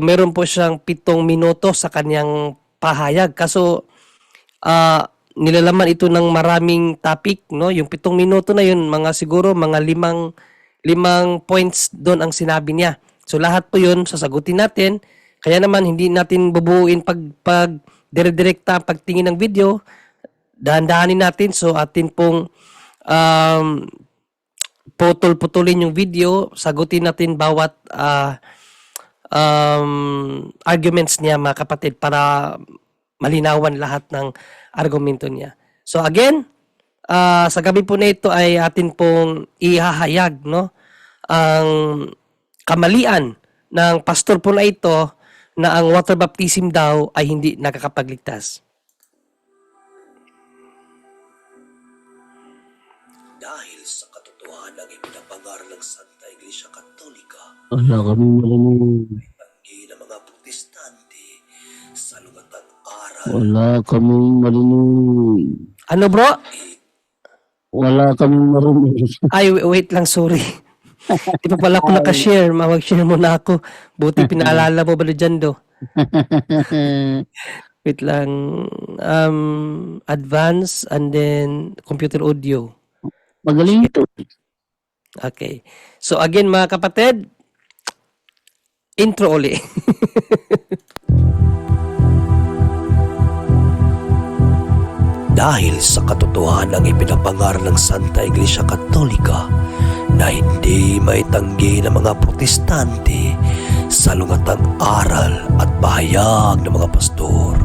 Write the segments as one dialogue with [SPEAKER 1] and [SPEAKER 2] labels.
[SPEAKER 1] meron po siyang 7 minuto sa kanyang pahayag. Kaso nilalaman ito ng maraming topic, no? Yung 7 minuto na yun, mga siguro mga limang points doon ang sinabi niya. So lahat po yun sasagutin natin. Kaya naman hindi natin bubuuin pag dire-direkta pagtingin ng video. Dahan-dahanin natin. So atin pong putol-putulin yung video, sagutin natin bawat arguments niya, mga kapatid, para malinawan lahat ng argumento niya. So again, sa gabi po na ito ay atin pong ihahayag, no, ang kamalian ng pastor po na ito na ang water baptism daw ay hindi nakakapagligtas.
[SPEAKER 2] Dahil sa katotohanan ng ipinapangaral ng Santa Iglesia Katolika,
[SPEAKER 3] Wala kami marinig.
[SPEAKER 2] tanggi ng mga protestante sa lugatang aral,
[SPEAKER 3] Wala kami marinig.
[SPEAKER 1] Ano bro?
[SPEAKER 3] Wala kami marinig.
[SPEAKER 1] Ay, wait lang, sorry. Di pa pala ako nakashare. Mag-share muna ako. Buti pinaalala mo ba dyan do? Wait lang. Advance and then computer audio.
[SPEAKER 3] Magaling ito.
[SPEAKER 1] Okay. So again mga kapatid, intro uli.
[SPEAKER 2] dahil sa katotohanan ng ipinapangaral ng Santa Iglesia Katolika na hindi maitanggi ng mga protestante sa lugatang aral at pahayag ng mga pastor.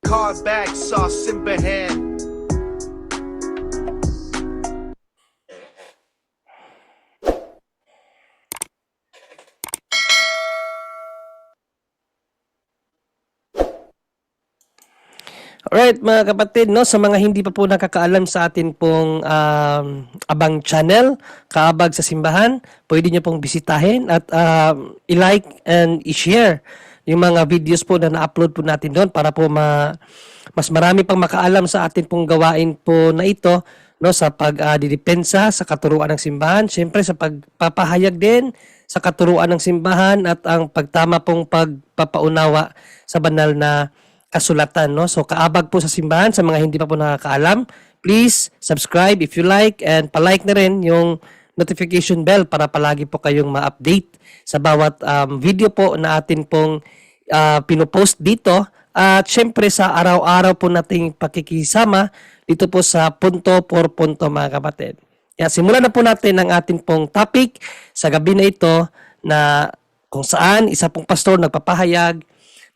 [SPEAKER 4] Cars back, sauce in hand.
[SPEAKER 1] Alright mga kapatid, no, sa mga hindi pa po nakakaalam sa atin pong Abang channel, Kaabag sa Simbahan, pwede nyo pong bisitahin at i-like and i-share yung mga videos po na na-upload po natin doon para po mas marami pang makaalam sa atin pong gawain po na ito, no, sa pagdidepensa sa katuruan ng simbahan, syempre sa pagpapahayag din sa katuruan ng simbahan at ang pagtama pong pagpapaunawa sa banal na kasulatan, no? So kaabag po sa simbahan, sa mga hindi pa po nakakaalam, please subscribe if you like and palike na rin yung notification bell para palagi po kayong ma-update sa bawat video po na atin pong pinopost dito. At syempre sa araw-araw po nating pakikisama dito po sa punto por punto mga kapatid. Kaya simulan na po natin ang atin pong topic sa gabi na ito na kung saan isa pong pastor nagpapahayag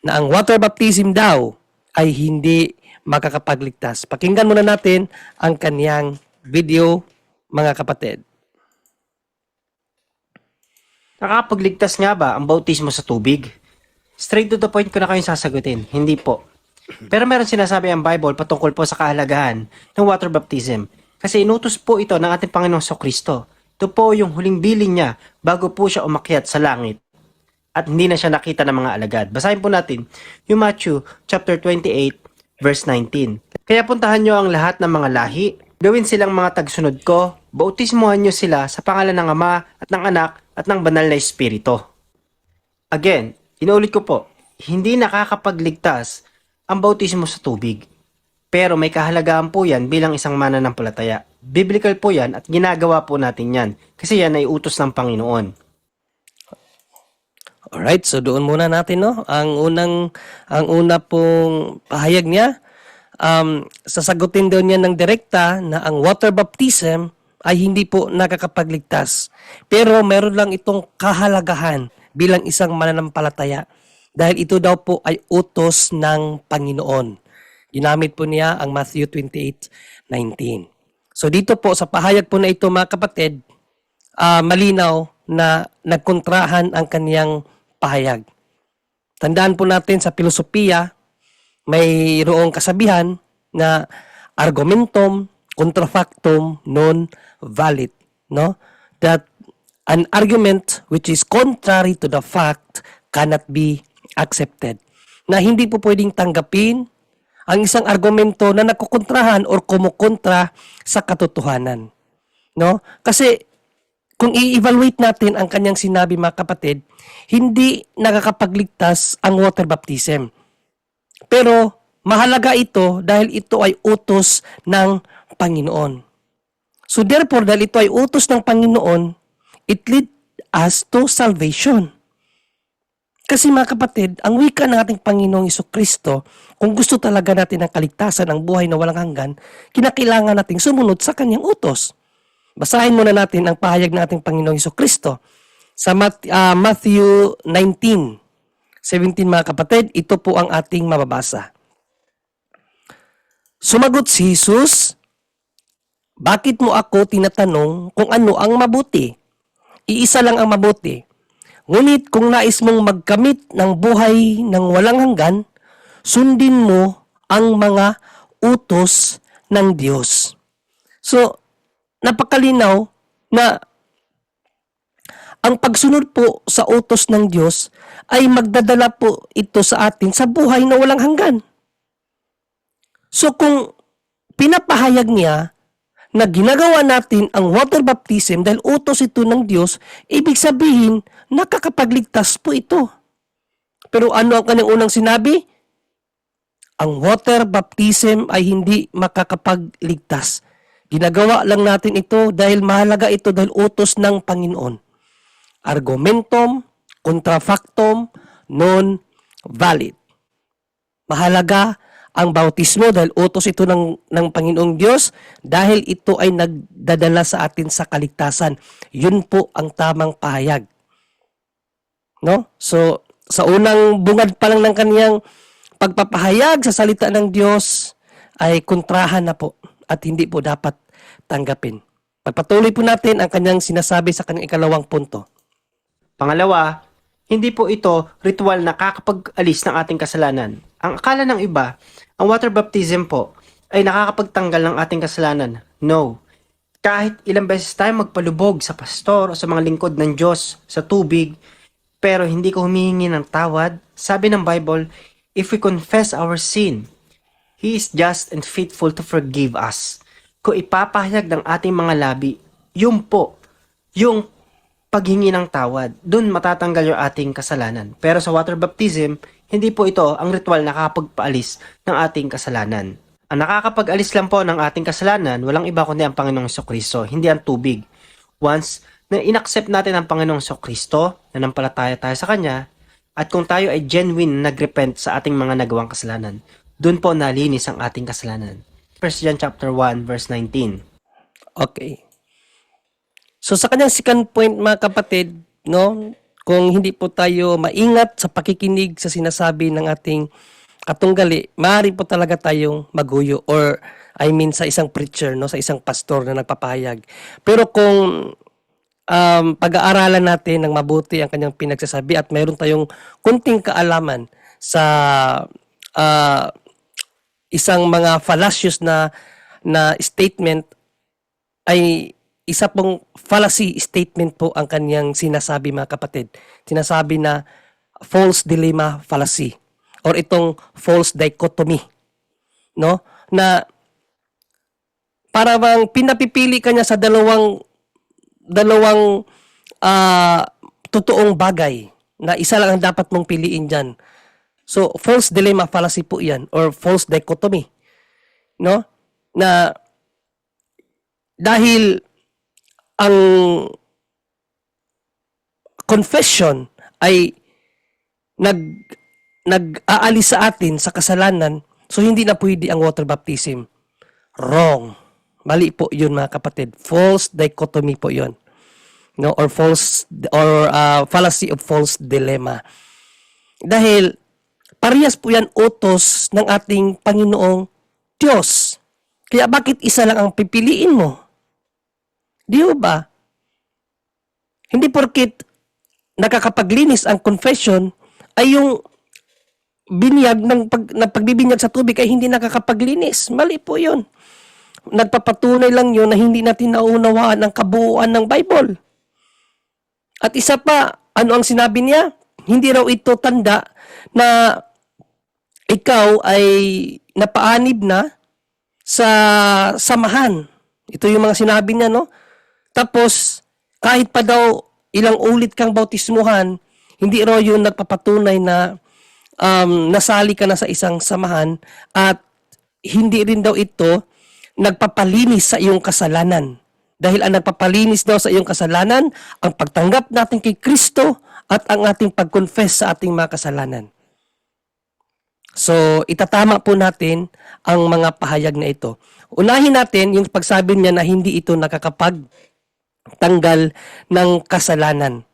[SPEAKER 1] na ang water baptism daw ay hindi makakapagligtas. Pakinggan muna natin ang kaniyang video, mga kapatid.
[SPEAKER 5] Nakakapagligtas nga ba ang bautismo sa tubig? Straight to the point ko na kayong sasagutin, hindi po. Pero meron sinasabi ang Bible patungkol po sa kahalagahan ng water baptism kasi inutos po ito ng ating Panginoong Kristo. Ito po yung huling bilin niya bago po siya umakyat sa langit. At hindi na siya nakita ng mga alagad. Basahin po natin yung Matthew chapter 28 verse 19. Kaya puntahan nyo ang lahat ng mga lahi, gawin silang mga tagsunod ko, bautismuhan nyo sila sa pangalan ng Ama at ng Anak at ng Banal na Espiritu. Again, inuulit ko po, hindi nakakapagligtas ang bautismo sa tubig. Pero may kahalagahan po yan bilang isang mananampalataya. Biblical po yan at ginagawa po natin yan kasi yan ay utos ng Panginoon.
[SPEAKER 1] Alright, so doon muna natin, no, ang una pong pahayag niya, sasagutin daw niya ng direkta na ang water baptism ay hindi po nakakapagligtas. Pero meron lang itong kahalagahan bilang isang mananampalataya dahil ito daw po ay utos ng Panginoon. Ginamit po niya ang Matthew 28:19. So dito po sa pahayag po na ito mga kapatid, malinaw na nagkontrahan ang kaniyang pahayag. Tandaan po natin sa filosofiya, mayroong kasabihan na argumentum contra factum non valid, no? That an argument which is contrary to the fact cannot be accepted. Na hindi po pwedeng tanggapin ang isang argumento na nakukontrahan or kumukontra sa katotohanan. No? Kasi kung i-evaluate natin ang kanyang sinabi, mga kapatid, hindi nakakapagligtas ang water baptism. Pero mahalaga ito dahil ito ay utos ng Panginoon. So therefore, dahil ito ay utos ng Panginoon, it lead us to salvation. Kasi mga kapatid, ang wika ng ating Panginoong Jesucristo, kung gusto talaga natin ng kaligtasan, ang buhay na walang hanggan, kinakailangan nating sumunod sa kanyang utos. Basahin muna natin ang pahayag ng ating Panginoong Jesucristo sa Matthew 19:17, mga kapatid. Ito po ang ating mababasa. Sumagot si Jesus, "Bakit mo ako tinatanong kung ano ang mabuti? Iisa lang ang mabuti. Ngunit kung nais mong magkamit ng buhay ng walang hanggan, sundin mo ang mga utos ng Diyos." So, napakalinaw na ang pagsunod po sa utos ng Diyos ay magdadala po ito sa atin sa buhay na walang hanggan. So, kung pinapahayag niya na ginagawa natin ang water baptism dahil utos ito ng Diyos, ibig sabihin, nakakapagligtas po ito. Pero ano ang kanyang unang sinabi? Ang water baptism ay hindi makakapagligtas. Ginagawa lang natin ito dahil mahalaga ito dahil utos ng Panginoon. Argumentum contra factum non valid. Mahalaga ang bautismo dahil utos ito ng Panginoong Diyos dahil ito ay nagdadala sa atin sa kaligtasan. Yun po ang tamang pahayag. No? So, sa unang bungad pa lang ng kaniyang pagpapahayag sa salita ng Diyos ay kontrahan na po at hindi po dapat tanggapin. Pagpatuloy po natin ang kanyang sinasabi sa kanyang ikalawang punto.
[SPEAKER 5] Pangalawa, hindi po ito ritual na kakapag-alis ng ating kasalanan. Ang akala ng iba, ang water baptism po ay nakakapagtanggal ng ating kasalanan. No. Kahit ilang beses tayo magpalubog sa pastor o sa mga lingkod ng Diyos sa tubig, pero hindi ko humihingi ng tawad, sabi ng Bible, if we confess our sin, He is just and faithful to forgive us. Kung ipapahayag ng ating mga labi, yun po, yung paghingi ng tawad, dun matatanggal yung ating kasalanan. Pero sa water baptism, hindi po ito ang ritual na nakakapagpaalis ng ating kasalanan. Ang nakakapag-alis lang po ng ating kasalanan, walang iba kundi ang Panginoong Jesucristo, hindi ang tubig. Once na inaccept natin ang Panginoong Jesucristo, nanampalataya tayo sa Kanya, at kung tayo ay genuine nagrepent sa ating mga nagawang kasalanan, dun po nalinis ang ating kasalanan. 1 John chapter 1 verse 19.
[SPEAKER 1] Okay. So sa kanyang second point, mga kapatid, no, kung hindi po tayo maingat sa pakikinig sa sinasabi ng ating katunggali, maaari po talaga tayong maguyo or sa isang preacher, no, sa isang pastor na nagpapahayag. Pero kung pag-aaralan natin ng mabuti ang kanyang pinagsasabi at mayroon tayong kunting kaalaman sa isang mga fallacious na statement, ay isa pong fallacy statement po ang kanyang sinasabi, mga kapatid. Sinasabi na false dilemma fallacy or itong false dichotomy, no? Na para bang pinapipili kanya sa dalawang totoong bagay na isa lang ang dapat mong piliin diyan. So false dilemma fallacy po 'yan or false dichotomy, no? Na dahil ang confession ay nag-aalis sa atin sa kasalanan, so hindi na pwede ang water baptism. Wrong. Mali po 'yun, mga kapatid. False dichotomy po 'yun. No, or fallacy of false dilemma. Dahil parehas po 'yan utos ng ating Panginoong Diyos. Kaya bakit isa lang ang pipiliin mo? Di ba? Hindi porket nakakapaglinis ang confession ay binyag ng pagbibinyag sa tubig ay hindi nakakapaglinis. Mali po yun. Nagpapatunay lang yun na hindi natin naunawaan ang kabuuan ng Bible. At isa pa, ano ang sinabi niya? Hindi raw ito tanda na ikaw ay napaanib na sa samahan. Ito yung mga sinabi niya, no? Tapos, kahit pa daw ilang ulit kang bautismuhan, hindi raw yun nagpapatunay na nasali ka na sa isang samahan at hindi rin daw ito nagpapalinis sa iyong kasalanan. Dahil ang nagpapalinis daw sa iyong kasalanan, ang pagtanggap natin kay Kristo at ang ating pag-confess sa ating mga kasalanan. So, itatama po natin ang mga pahayag na ito. Unahin natin yung pagsabi niya na hindi ito nakakapagtanggal ng kasalanan.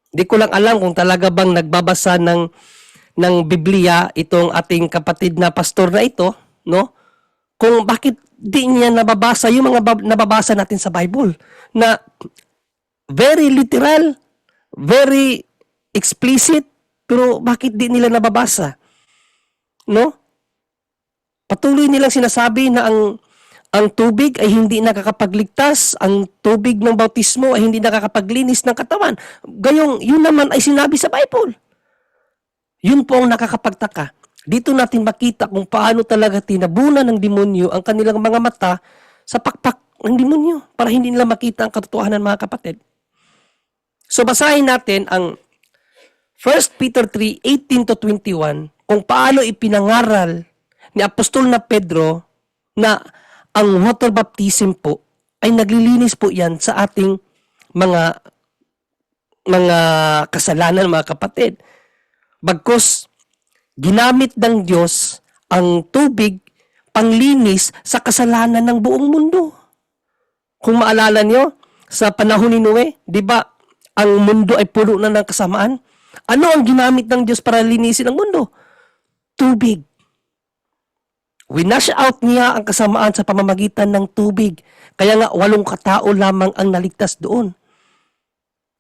[SPEAKER 1] Di ko lang alam kung talaga bang nagbabasa ng Biblia itong ating kapatid na pastor na ito, no? Kung bakit di niya nababasa yung mga nababasa natin sa Bible na very literal, very explicit, pero bakit di nila nababasa? No? Patuloy nilang sinasabi na ang tubig ay hindi nakakapagligtas, ang tubig ng bautismo ay hindi nakakapaglinis ng katawan. Gayong yun naman ay sinabi sa Bible. Yun po ang nakakapagtaka. Dito natin makita kung paano talaga tinabunan ng demonyo ang kanilang mga mata sa pakpak ng demonyo para hindi nila makita ang katotohanan, mga kapatid. So basahin natin ang 1 Peter 3:18-21 kung paano ipinangaral ni Apostol na Pedro na ang water baptism po ay naglilinis po yan sa ating mga kasalanan, mga kapatid. Bagkus ginamit ng Diyos ang tubig panglinis sa kasalanan ng buong mundo. Kung maalala niyo, sa panahon ni Noe, di ba, ang mundo ay puno na ng kasamaan? Ano ang ginamit ng Diyos para linisin ang mundo? Tubig. Winash out niya ang kasamaan sa pamamagitan ng tubig. Kaya nga, 8 katao lamang ang naligtas doon.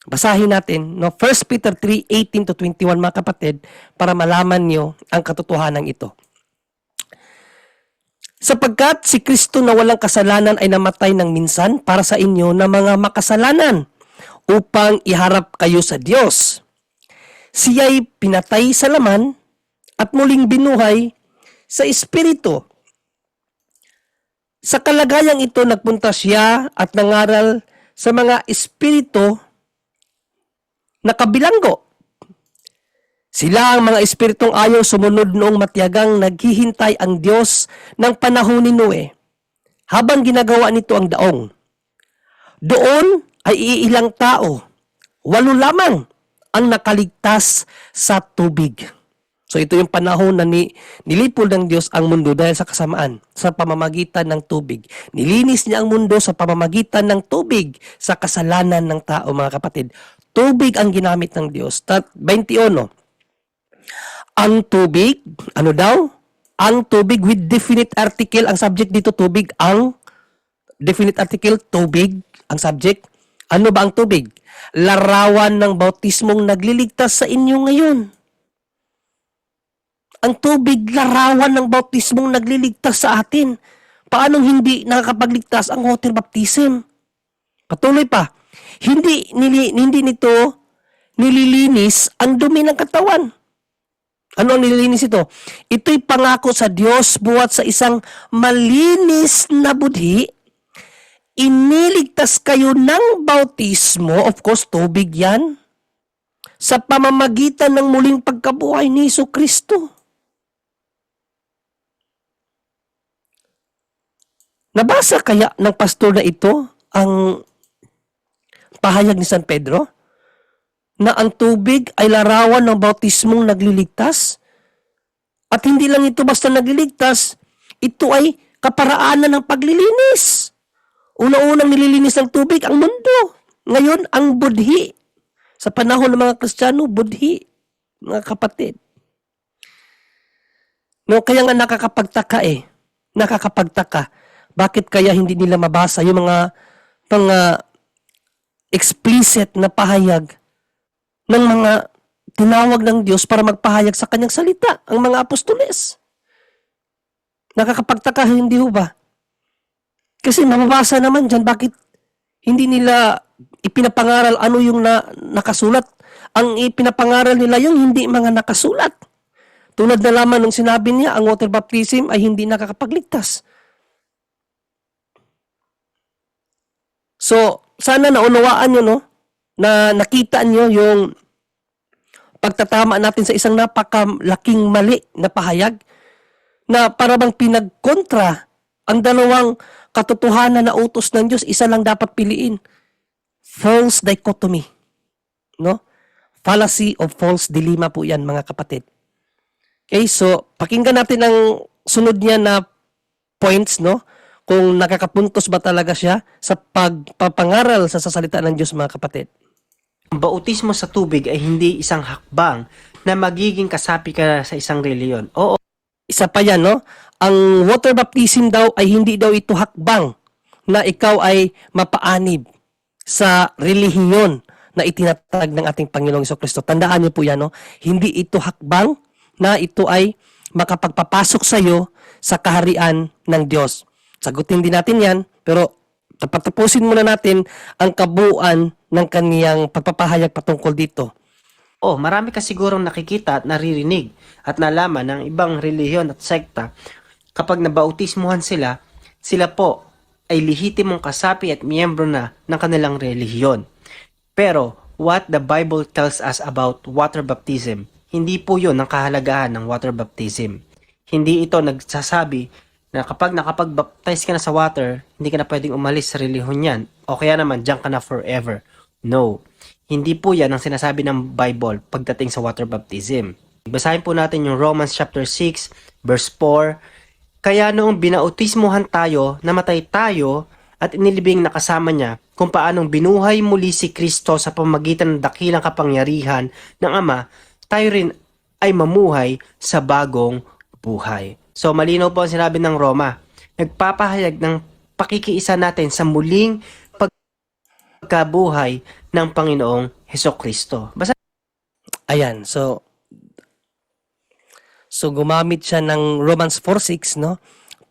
[SPEAKER 1] Basahin natin, no? 1 Peter 3:18-21, mga kapatid, para malaman nyo ang katotohanan ito. Sapagkat si Kristo na walang kasalanan ay namatay ng minsan para sa inyo na mga makasalanan upang iharap kayo sa Diyos. Siya'y pinatay sa laman at muling binuhay sa Espiritu. Sa kalagayang ito, nagpunta siya at nangaral sa mga espiritu na kabilanggo. Sila ang mga espiritong ayaw sumunod noong matiyagang naghihintay ang Diyos ng panahon ni Noe, habang ginagawa nito ang daong. Doon ay iilang tao, 8 lamang ang nakaligtas sa tubig. So ito yung panahon na nilipol ng Diyos ang mundo dahil sa kasamaan, sa pamamagitan ng tubig. Nilinis niya ang mundo sa pamamagitan ng tubig sa kasalanan ng tao, mga kapatid. Tubig ang ginamit ng Diyos. 21. Ang tubig, ano daw? Ang tubig with definite article. Ang subject dito, tubig. Ang definite article, tubig. Ang subject. Ano ba ang tubig? Larawan ng bautismong nagliligtas sa inyo ngayon. Ang tubig, larawan ng bautismong nagliligtas sa atin. Paanong hindi nakakapagligtas ang water baptism? Patuloy pa. Hindi nito nililinis ang dumi ng katawan. Ano ang nililinis ito? Ito'y pangako sa Diyos buhat sa isang malinis na budhi. Iniligtas kayo ng bautismo, of course, tubig yan, sa pamamagitan ng muling pagkabuhay ni Jesucristo. Nabasa kaya ng pastor na ito ang pahayag ni San Pedro na ang tubig ay larawan ng bautismong nagliligtas? At hindi lang ito basta nagliligtas, ito ay kaparaanan ng paglilinis. Una-unang nililinis ng tubig ang mundo. Ngayon, ang budhi. Sa panahon ng mga Kristiyano, budhi. Mga kapatid. No, kaya nga nakakapagtaka Nakakapagtaka. Bakit kaya hindi nila mabasa yung mga explicit na pahayag ng mga tinawag ng Diyos para magpahayag sa kanyang salita, ang mga apostoles. Nakakapagtaka, hindi ho ba? Kasi mababasa naman dyan, bakit hindi nila ipinapangaral ano yung nakasulat? Ang ipinapangaral nila yung hindi mga nakasulat. Tulad na lamang nung sinabi niya, ang water baptism ay hindi nakakapagligtas. So, sana naunawaan nyo, no? Na nakita nyo yung pagtatama natin sa isang napakalaking mali na pahayag na para bang pinagkontra ang dalawang katotohanan na utos ng Diyos, isa lang dapat piliin. False dichotomy. No? Fallacy of false dilemma po yan, mga kapatid. Okay, so pakinggan natin ang sunod niya na points, no? Kung nakakapuntos ba talaga siya sa pagpapangaral sa sasalita ng Diyos, mga kapatid.
[SPEAKER 5] Ang bautismo sa tubig ay hindi isang hakbang na magiging kasapi ka sa isang reliyon. Oo,
[SPEAKER 1] Isa pa yan, no? Ang water baptism daw ay hindi daw ito hakbang na ikaw ay mapaanib sa relihiyon na itinatag ng ating Panginoong Jesucristo. Tandaan niyo po yan, no? Hindi ito hakbang na ito ay makapagpapasok sa iyo sa kaharian ng Diyos. Sagutin din natin yan, pero tapusin muna natin ang kabuuan ng kaniyang pagpapahayag patungkol dito.
[SPEAKER 5] marami ka sigurong nakikita at naririnig at nalaman ng ibang relihiyon at sekta. Kapag nabautismuhan sila, sila po ay lihitimong kasapi at miyembro na ng kanilang relihiyon. Pero, what the Bible tells us about water baptism, hindi po yun ang kahalagahan ng water baptism. Hindi ito nagsasabi na kapag nakapag-baptize ka na sa water, hindi ka na pwedeng umalis sa relihiyon yan. O kaya naman, diyan ka na forever. No. Hindi po yan ang sinasabi ng Bible pagdating sa water baptism. Basahin po natin yung Romans chapter 6, verse 4. Kaya noong binautismuhan tayo, namatay tayo, at inilibing na kasama niya kung paanong binuhay muli si Kristo sa pamamagitan ng dakilang kapangyarihan ng Ama, tayo rin ay mamuhay sa bagong buhay. So malinaw po ang sinabi ng Roma. Nagpapahayag ng pakikiisa natin sa muling pagkabuhay ng Panginoong Hesukristo.
[SPEAKER 1] Ayan, so gumamit siya ng Romans 4:6, no?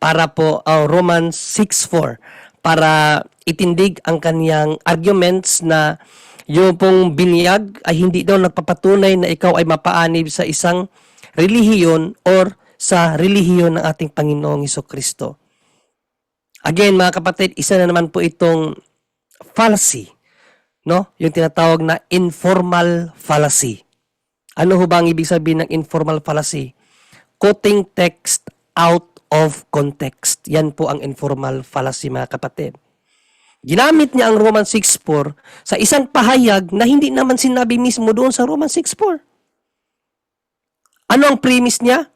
[SPEAKER 1] Para po Romans 6:4 para itindig ang kaniyang arguments na yung pong binyag ay hindi daw nagpapatunay na ikaw ay mapaanib sa isang relihiyon or sa relihiyon ng ating Panginoong Hesukristo. Again, mga kapatid, isa na naman po itong fallacy, no? Yung tinatawag na informal fallacy. Ano ho ba ang ibig sabihin ng informal fallacy? Quoting text out of context. Yan po ang informal fallacy, mga kapatid. Ginamit niya ang Romans 6:4 sa isang pahayag na hindi naman sinabi mismo doon sa Romans 6:4. Ano ang premise niya?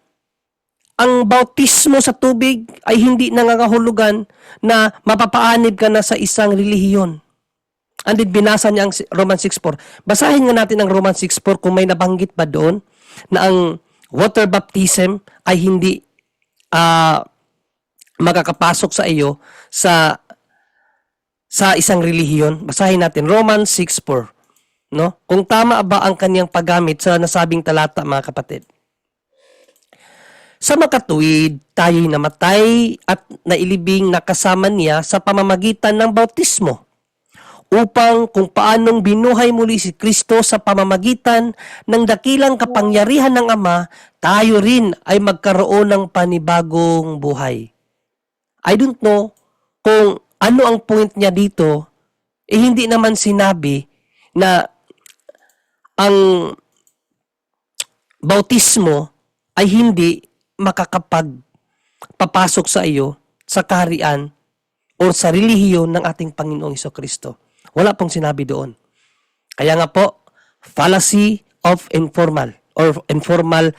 [SPEAKER 1] Ang bautismo sa tubig ay hindi nangangahulugan na mapapaanib ka na sa isang relihiyon. And then binasa niya ang Romans 6:4. Basahin nga natin ang Romans 6:4 kung may nabanggit ba doon na ang water baptism ay hindi makakapasok sa iyo sa isang relihiyon. Basahin natin Romans 6:4, no? Kung tama ba ang kaniyang paggamit sa nasabing talata, mga kapatid. Sa makatuwid, tayo'y namatay at nailibing na kasama niya sa pamamagitan ng bautismo, upang kung paanong binuhay muli si Kristo sa pamamagitan ng dakilang kapangyarihan ng Ama, tayo rin ay magkaroon ng panibagong buhay. I don't know kung ano ang point niya dito, hindi naman sinabi na ang bautismo ay hindi makakapagpapasok sa iyo sa kaharian o sa relihiyon ng ating Panginoong Hesukristo. Wala pong sinabi doon. Kaya nga po, fallacy of informal or informal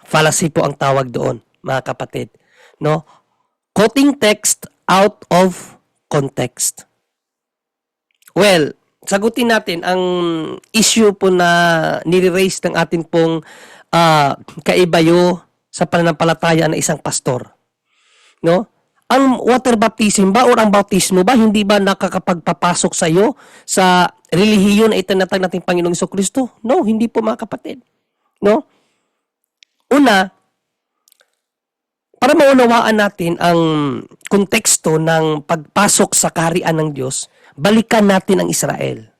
[SPEAKER 1] fallacy po ang tawag doon, mga kapatid. No? Quoting text out of context. Well, sagutin natin ang issue po na nire-raise ng ating pong kaibayo sa pananampalataya ng isang pastor. No? Ang water baptism ba or ang bautismo ba hindi ba nakakapagpapasok sa iyo sa relihiyon na itinatag nating Panginoong Jesucristo? No, hindi po mga kapatid. No? Una, para maunawaan natin ang konteksto ng pagpasok sa kaharian ng Diyos, balikan natin ang Israel.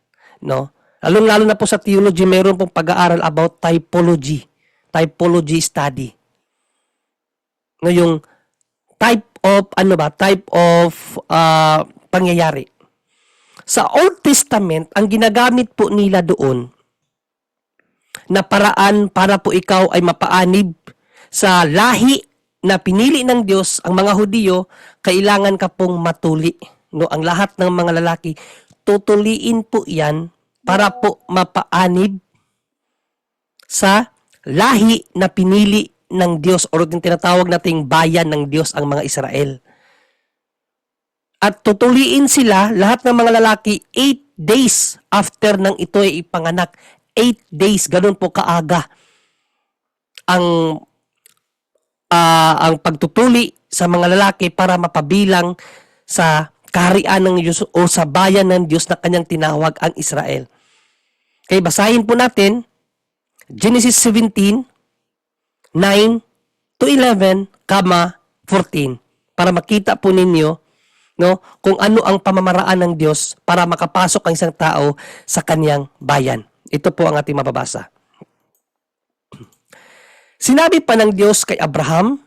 [SPEAKER 1] No? Lalo na po sa theology, mayroon pong pag-aaral about typology study. No, yung type of pangyayari. Sa Old Testament, ang ginagamit po nila doon na paraan para po ikaw ay mapaanib sa lahi na pinili ng Diyos, ang mga Hudiyo, kailangan ka pong matuli. No, ang lahat ng mga lalaki, tutuliin po yan para po mapaanib sa lahi na pinili ng Diyos o yung tinatawag nating bayan ng Diyos, ang mga Israel. At tutuliin sila, lahat ng mga lalaki, 8 days after nang ito ay ipanganak. 8 days, ganun po kaaga ang pagtutuli sa mga lalaki para mapabilang sa kaharian ng Diyos o sa bayan ng Diyos na kanyang tinawag ang Israel. Kaya basahin po natin Genesis 17, 9 to 11, 14 para makita po ninyo, no, kung ano ang pamamaraan ng Diyos para makapasok ang isang tao sa kanyang bayan. Ito po ang ating mababasa. Sinabi pa ng Diyos kay Abraham,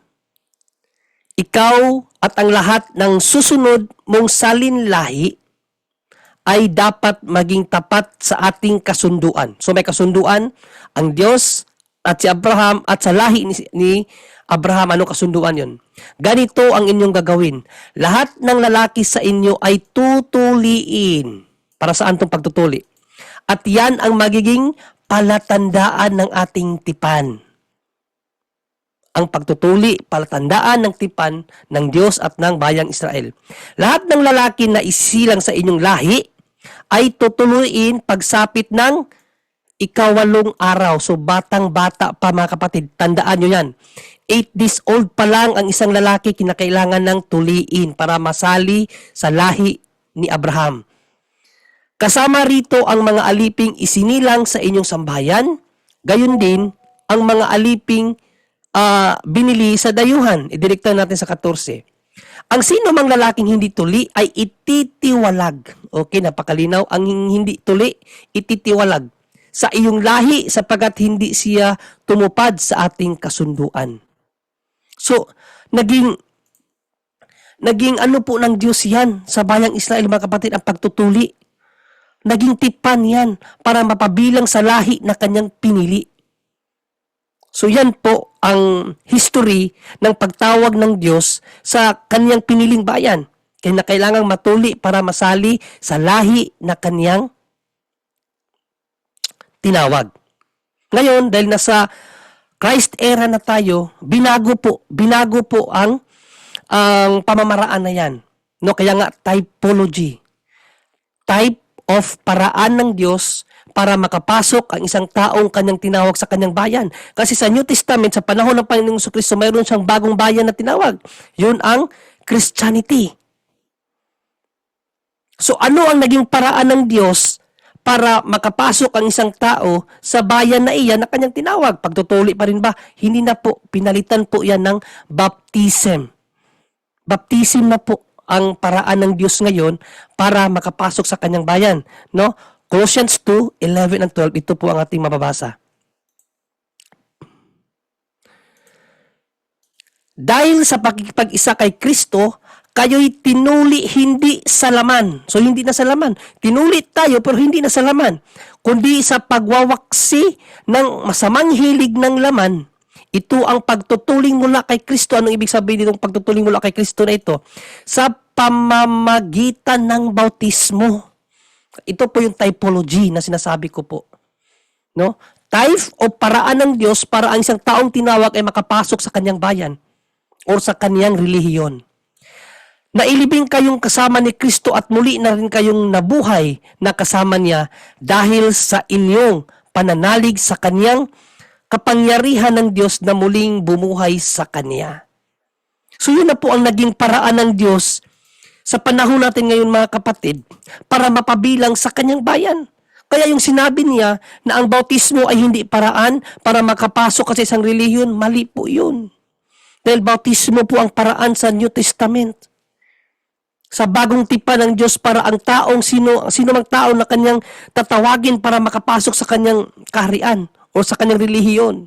[SPEAKER 1] ikaw at ang lahat ng susunod mong salinlahi ay dapat maging tapat sa ating kasunduan. So may kasunduan ang Diyos at si Abraham at sa lahi ni Abraham. Anong kasunduan yon? Ganito ang inyong gagawin. Lahat ng lalaki sa inyo ay tutuliin. Para saan itong pagtutuli? At yan ang magiging palatandaan ng ating tipan. Ang pagtutuli, palatandaan ng tipan ng Diyos at ng bayang Israel. Lahat ng lalaki na isilang sa inyong lahi ay tutuloyin pagsapit ng 8 araw. So batang-bata pa mga kapatid, tandaan nyo yan. 8 days old pa lang ang isang lalaki kinakailangan ng tuliin para masali sa lahi ni Abraham. Kasama rito ang mga aliping isinilang sa inyong sambahayan, gayon din ang mga aliping binili sa dayuhan. Idirekta natin sa 14. Ang sino mang lalaking hindi tuli ay ititiwalag. Okay, napakalinaw. Ang hindi tuli, ititiwalag sa iyong lahi sapagkat hindi siya tumupad sa ating kasunduan. So, naging ano po ng Diyos yan sa bayang Israel, mga kapatid, ang pagtutuli. Naging tipan yan para mapabilang sa lahi na kanyang pinili. So yan po ang history ng pagtawag ng Diyos sa kanyang piniling bayan. Kaya na kailangang matuli para masali sa lahi na kanyang tinawag. Ngayon, dahil nasa Christ era na tayo, binago po ang pamamaraan na yan. No, kaya nga typology. Type of paraan ng Diyos para makapasok ang isang taong kanyang tinawag sa kanyang bayan. Kasi sa New Testament, sa panahon ng Panginoong Jesucristo, mayroon siyang bagong bayan na tinawag. Yun ang Christianity. So ano ang naging paraan ng Diyos para makapasok ang isang tao sa bayan na iyan na kanyang tinawag? Pagtutuli pa rin ba? Hindi na po. Pinalitan po yan ng baptism. Baptism na po ang paraan ng Diyos ngayon para makapasok sa kanyang bayan. No? Colossians 2, 11 and 12, ito po ang ating mababasa. Dahil sa pakikipag-isa kay Kristo, kayo'y tinuli hindi sa laman. So, hindi na sa laman. Tinuli tayo pero hindi na sa laman. Kundi sa pagwawaksi ng masamang hilig ng laman. Ito ang pagtutuling mula kay Kristo. Anong ibig sabihin nitong pagtutuling mula kay Kristo na ito? Sa pamamagitan ng bautismo. Ito po yung typology na sinasabi ko po. No? Type o paraan ng Diyos para ang isang taong tinawag ay makapasok sa kanyang bayan o sa kanyang relihiyon. Nailibing kayong kasama ni Kristo at muli na rin kayong nabuhay na kasama niya dahil sa inyong pananalig sa kanyang kapangyarihan ng Diyos na muling bumuhay sa kanya. So yun na po ang naging paraan ng Diyos sa panahon natin ngayon mga kapatid para mapabilang sa kanyang bayan. Kaya yung sinabi niya na ang bautismo ay hindi paraan para makapasok ka sa isang relihiyon, mali po yun. Dahil bautismo po ang paraan sa New Testament. Sa bagong tipan ng Diyos para ang taong sino mang tao na kanyang tatawagin para makapasok sa kanyang kaharian o sa kanyang relihiyon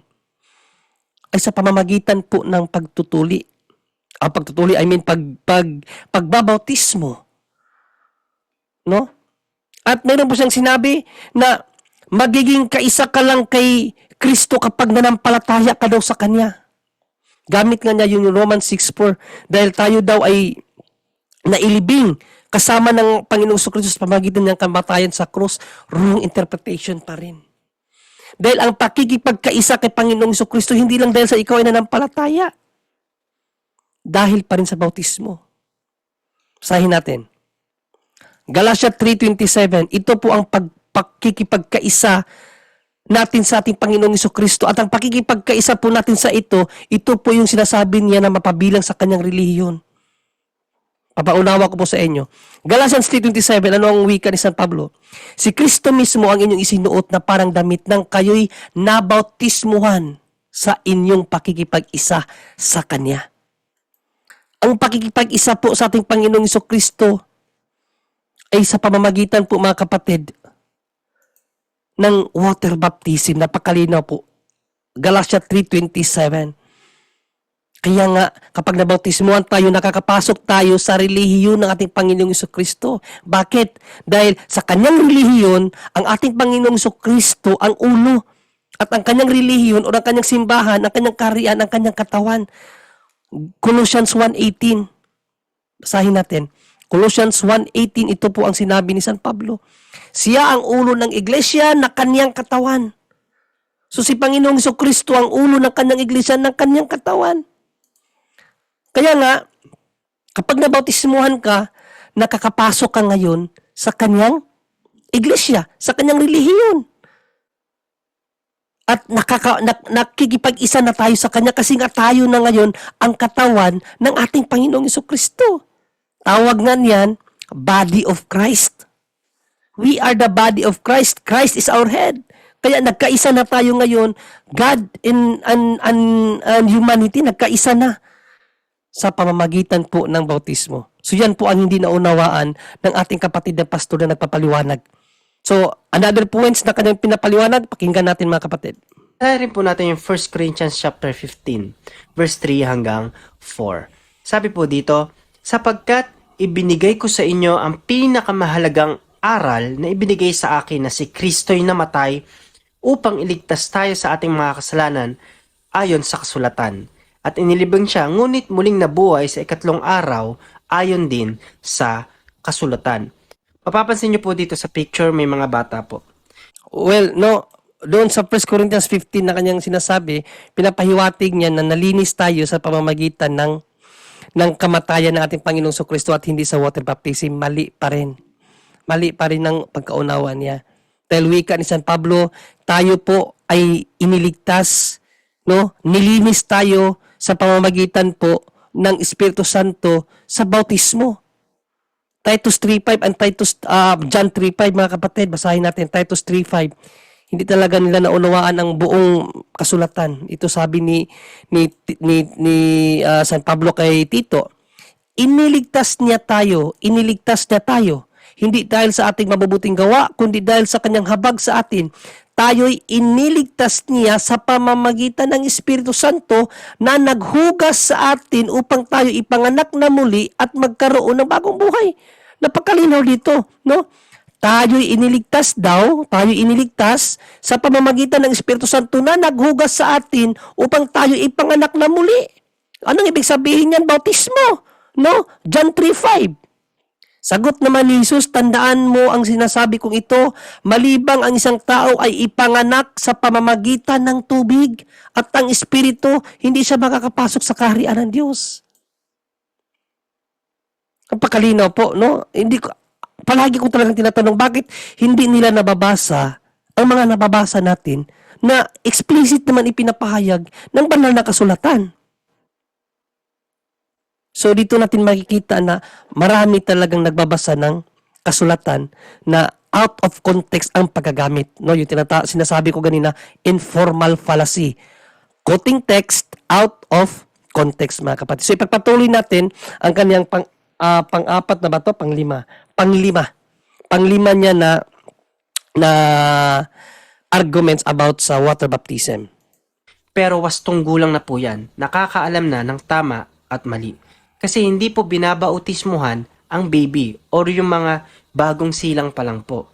[SPEAKER 1] ay sa pamamagitan po ng pagtutuli. Ang pagtutuli, I mean pagbabautismo. No? At mayroon po siyang sinabi na magiging kaisa ka lang kay Kristo kapag nanampalataya ka daw sa Kanya. Gamit nga niya yung Romans 6:4 dahil tayo daw ay nailibing kasama ng Panginoong Kristo sa pamamagitan ng kamatayan sa krus, wrong interpretation pa rin. Dahil ang pakikipagkaisa kay Panginoong Kristo hindi lang dahil sa ikaw ay nanampalataya. Dahil pa rin sa bautismo. Basahin natin. Galatia 3:27, ito po ang pakikipagkaisa natin sa ating Panginoong Kristo. At ang pakikipagkaisa po natin sa ito po yung sinasabi niya na mapabilang sa kanyang relihiyon. Papaunawa ko po sa inyo. Galatians 3:27, ano ang wika ni San Pablo? Si Kristo mismo ang inyong isinuot na parang damit nang kayo'y nabautismuhan sa inyong pakikipag-isa sa Kanya. Ang pakikipag-isa po sa ating Panginoong Kristo ay sa pamamagitan po mga kapatid ng water baptism. Napakalinaw po. Galatia 3:27. Kaya nga, kapag nabautismuhan tayo, nakakapasok tayo sa relihiyon ng ating Panginoong Kristo. Bakit? Dahil sa kanyang relihiyon, ang ating Panginoong Kristo ang ulo. At ang kanyang relihiyon o ang kanyang simbahan, ang kanyang kaharian, ang kanyang katawan. Colossians 1:18. Basahin natin. Colossians 1:18, ito po ang sinabi ni San Pablo. Siya ang ulo ng iglesia na kanyang katawan. So si Panginoong Kristo ang ulo ng kanyang iglesia ng kanyang katawan. Kaya nga, kapag nabautismuhan ka, nakakapasok ka ngayon sa kanyang iglesia, sa kanyang relihiyon. At nakikipag-isa na tayo sa kanya kasi nga tayo na ngayon ang katawan ng ating Panginoong Kristo. Tawag nga niyan, body of Christ. We are the body of Christ. Christ is our head. Kaya nagkaisa na tayo ngayon. God and humanity, nagkaisa na sa pamamagitan po ng bautismo. So yan po ang hindi naunawaan ng ating kapatid na pastor na nagpapaliwanag. So another points na kanyang pinapaliwanag, pakinggan natin mga kapatid.
[SPEAKER 5] Rin po natin yung 1 Corinthians chapter 15, verse 3 hanggang 4. Sabi po dito, sapagkat ibinigay ko sa inyo ang pinakamahalagang aral na ibinigay sa akin na si Kristo'y namatay upang iligtas tayo sa ating mga kasalanan ayon sa kasulatan. At inilibing siya, ngunit muling nabuhay sa ikatlong araw ayon din sa kasulatan. Mapapansin niyo po dito sa picture, may mga bata po.
[SPEAKER 1] Well, no, doon sa 1 Corinthians 15 na kanyang sinasabi, pinapahiwatig niya na nalinis tayo sa pamamagitan ng kamatayan ng ating Panginoong Kristo at hindi sa water baptism. Mali pa rin. Mali pa rin ang pagkaunawa niya. Dahil wika ni San Pablo, tayo po ay iniligtas, no? Nilinis tayo sa pamamagitan po ng Espiritu Santo sa bautismo. Titus 3:5 and John 3:5 mga kapatid, basahin natin Titus 3:5. Hindi talaga nila naunawaan ang buong kasulatan. Ito sabi ni San Pablo kay Tito. Iniligtas niya tayo. Hindi dahil sa ating mabubuting gawa, kundi dahil sa kanyang habag sa atin. Tayo'y iniligtas niya sa pamamagitan ng Espiritu Santo na naghugas sa atin upang tayo ipanganak na muli at magkaroon ng bagong buhay. Napakalinaw dito, no? Tayo'y iniligtas sa pamamagitan ng Espiritu Santo na naghugas sa atin upang tayo ipanganak na muli. Anong ibig sabihin niyan? Bautismo, no? John 3:5. Sagot naman ni Jesus, tandaan mo ang sinasabi kong ito, malibang ang isang tao ay ipanganak sa pamamagitan ng tubig at ang Espiritu, hindi siya makakapasok sa kaharian ng Diyos. Napakalinaw po, no? Palagi ko talagang tinatanong, bakit hindi nila nababasa ang mga nababasa natin na explicit naman ipinapahayag ng banal na kasulatan. So dito natin makikita na marami talagang nagbabasa ng kasulatan na out of context ang paggagamit. No, yung sinasabi ko ganina, informal fallacy. Quoting text out of context, mga kapatid. So ipagpatuloy natin ang kanyang pang-apat na ba to? Panglima. Panglima niya na arguments about sa water baptism.
[SPEAKER 5] Pero wastong gulang na po yan, nakakaalam na ng tama at mali. Kasi hindi po binabautismuhan ang baby or yung mga bagong silang pa lang po.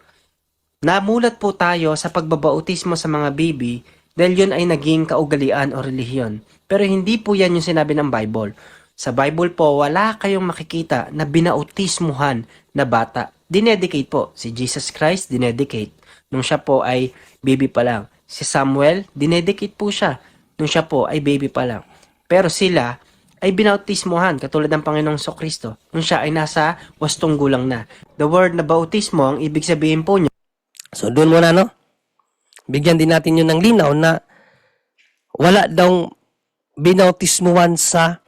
[SPEAKER 5] Namulat po tayo sa pagbabautismo sa mga baby dahil yun ay naging kaugalian o relihiyon. Pero hindi po yan yung sinabi ng Bible. Sa Bible po, wala kayong makikita na binautismuhan na bata. Dinedicate po. Si Jesus Christ, dinedicate. Nung siya po ay baby pa lang. Si Samuel, dinedicate po siya. Nung siya po ay baby pa lang. Pero sila ay binautismuhan katulad ng Panginoong Kristo nung siya ay nasa wastong gulang na. The word na bautismo, ang ibig sabihin po niya.
[SPEAKER 1] So doon muna, no? Bigyan din natin yun ng linaw na wala daw binautismuhan sa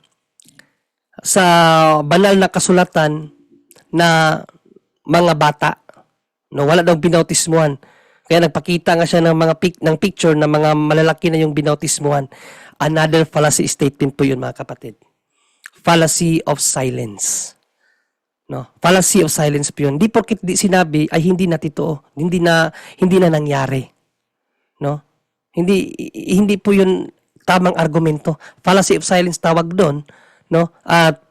[SPEAKER 1] banal na kasulatan na mga bata. No, wala daw binautismuhan. Kaya nagpakita nga siya ng mga ng picture na mga malalaki na yung binautismuhan. Another fallacy statement po yun, mga kapatid. Fallacy of silence. No? Fallacy of silence po yun. Di porkit di sinabi ay hindi na totoo. Hindi na nangyari. No? Hindi po yun tamang argumento. Fallacy of silence tawag doon, no? At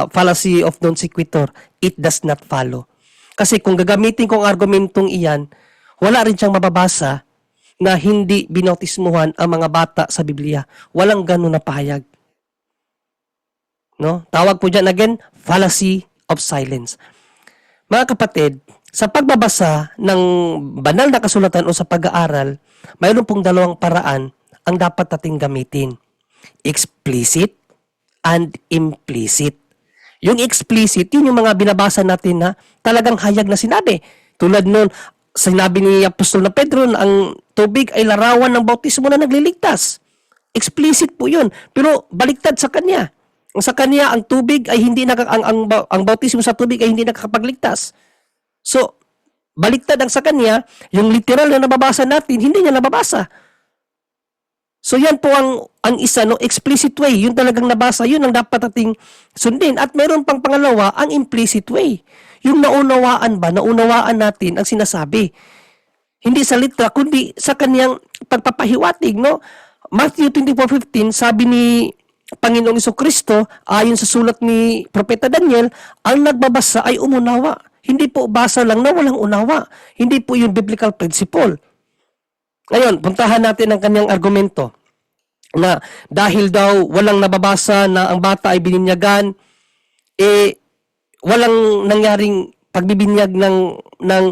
[SPEAKER 1] fallacy of non sequitur, it does not follow. Kasi kung gagamitin kong argumentong iyan, wala rin siyang mababasa na hindi binautismuhan ang mga bata sa Biblia. Walang ganun na pahayag. No? Tawag po dyan again, fallacy of silence. Mga kapatid, sa pagbabasa ng banal na kasulatan o sa pag-aaral, mayroon pong dalawang paraan ang dapat nating gamitin. Explicit and implicit. Yung explicit, yun yung mga binabasa natin na talagang hayag na sinabi. Tulad nun, sinabi ni Apostol na Pedro na ang tubig ay larawan ng bautismo na nagliligtas. Explicit po yun. Pero baliktad sa kanya. Sa kanya, ang tubig ay hindi ang bautismo sa tubig ay hindi nakakapagligtas. So, baliktad ang sa kanya, yung literal na nababasa natin, hindi niya nababasa. So yan po ang isa, no, explicit way, yun talagang nabasa, yun ang dapat nating sundin. At meron pang pangalawa, ang implicit way. Yung naunawaan natin ang sinasabi. Hindi sa litra, kundi sa kanyang pagpapahiwatig, no? Matthew 24:15, sabi ni Panginoong Kristo, ayon sa sulat ni Propeta Daniel, ang nagbabasa ay umunawa. Hindi po basa lang na walang unawa. Hindi po yung biblical principle. Ngayon, puntahan natin ang kanyang argumento na dahil daw walang nababasa na ang bata ay bininyagan, walang nangyaring pagbibinyag ng